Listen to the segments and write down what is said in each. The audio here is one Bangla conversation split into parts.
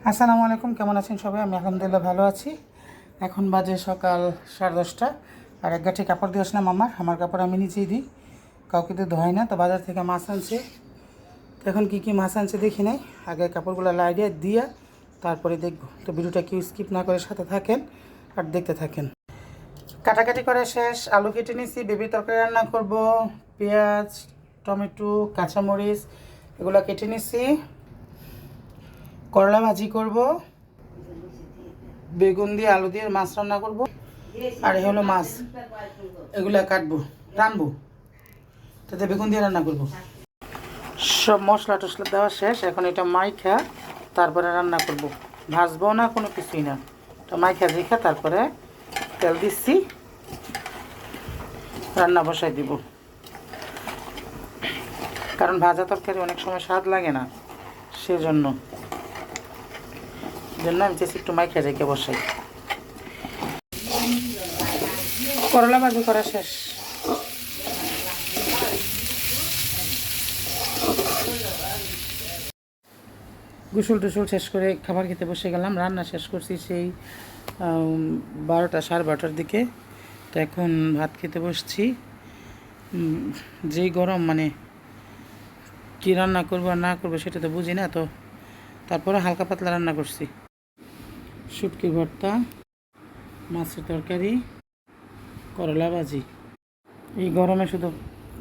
আসসালামু আলাইকুম, কেমন আছেন সবাই? আমি আলহামদুলিল্লাহ ভালো আছি। এখন বাজে সকাল 10:30 আর এক গাঠি কাপড় দিয়ে আসলাম। আমার কাপড় আমি নিজেই দিই, কাউকে তো ধোয় না। তো বাজার থেকে মাছ আনছে, তো এখন কী মাছ আনছে দেখি নাই, আগে কাপড়গুলো লাইয়ে দিয়া তারপরে দেখবো। তো ভিডিওটা কেউ স্কিপ না করে সাথে থাকেন আর দেখতে থাকেন। কাটাকাটি করা শেষ, আলু কেটে নিয়েছি, বেবি তরকারি রান্না করব। পেঁয়াজ, টমেটো, কাঁচামরিচ এগুলো কেটে নিয়েছি। করলা ভাজি করব, বেগুন দিয়ে আলু দিয়ে মাছ রান্না করব, আর এই হলো মাছ, এগুলো কাটবো রানবো, তাতে বেগুন দিয়ে রান্না করব। সব মশলা টশলা দেওয়া শেষ, এখন এটা মাইখা তারপরে রান্না করব। ভাজবো না, কোনো কিছুই না, তো মাইখা রেখা তারপরে তেল দিচ্ছি, রান্না বসাই দিব। কারণ ভাজা তরকারি অনেক সময় স্বাদ লাগে না, সেজন্য আমি চেয়েছি একটু মাইখা রেখে বসাই। করলা ভাজি করা শেষ। গোসল টোসল শেষ করে খাবার খেতে বসে গেলাম। রান্না শেষ করছি সেই 12টা সাড়ে 12টার দিকে। তো এখন ভাত খেতে বসছি। যেই গরম, মানে কী রান্না করবো আর না করবো সেটা তো বুঝি না, তো তারপরে হালকা পাতলা রান্না করছি। শুটকি ভর্তা, মাছের তরকারি, করলা ভাজি। এই গরমে শুধু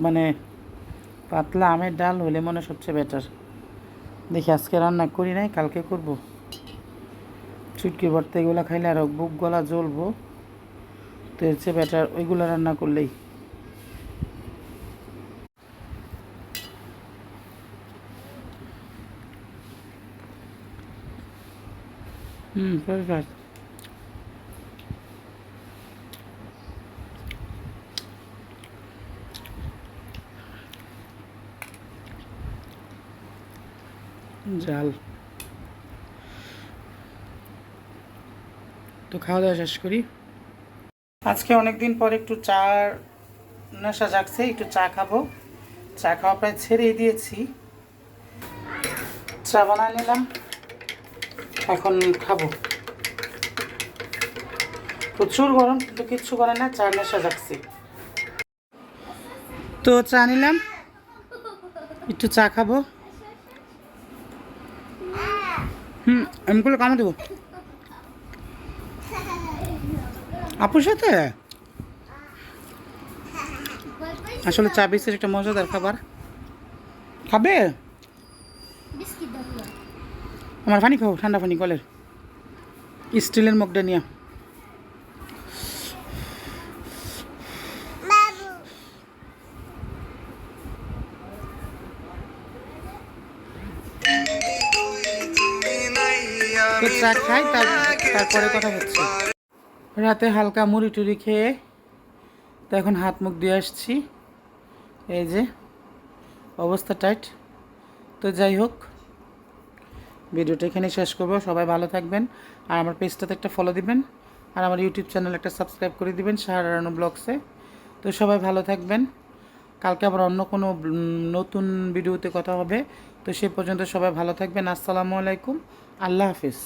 মানে পাতলা আমের ডাল হলে মনে সবচেয়ে বেটার। দেখি আজকে রান্না করি নাই, কালকে করব। শুটকি ভর্তা এগুলো খাইলে আরও বুক গলা জ্বলবো, তো এর চেয়ে বেটার ওইগুলো রান্না করলেই। পারফেক্ট। জাল। তো খাওয়া দাওয়া শেষ করি। আজকে অনেক দিন পর একটু চা নেশা জাগছে, একটু চা খাবো। চা খাওয়া প্রায় ছেড়েই দিয়েছি, চা বানায় নিলাম, এখন খাবো। প্রচুর গরম, কিন্তু কিচ্ছু করে না, চা নেশা জাগছে। তো চা নিলাম, একটু চা খাবো। এমগুলো কামড় দেবো আপুর সাথে। আসলে চা বিস্কিট একটা মজাদার খাবার। খাবে? আমার পানি খাও, ঠান্ডা পানি কলের, স্টিলের মগটা নিয়ে। চা খাই, তারপরে কথা হচ্ছে। রাতে হালকা মুড়ি টুড়ি খেয়ে তো এখন হাত মুখ দিয়ে আসছি। এই যে অবস্থা টাইট। তো যাই হোক, ভিডিওটা এখানে শেষ করবো। সবাই ভালো থাকবেন, আর আমার পেজটাতে একটা ফলো দিবেন, আর আমার ইউটিউব চ্যানেল একটা সাবস্ক্রাইব করে দিবেন, সাহারা রানু ব্লগসে। তো সবাই ভালো থাকবেন, কালকে আবার অন্য কোনো নতুন ভিডিওতে কথা হবে। তো সে পর্যন্ত সবাই ভালো থাকবেন। আসসালামু আলাইকুম, আল্লাহ হাফিজ।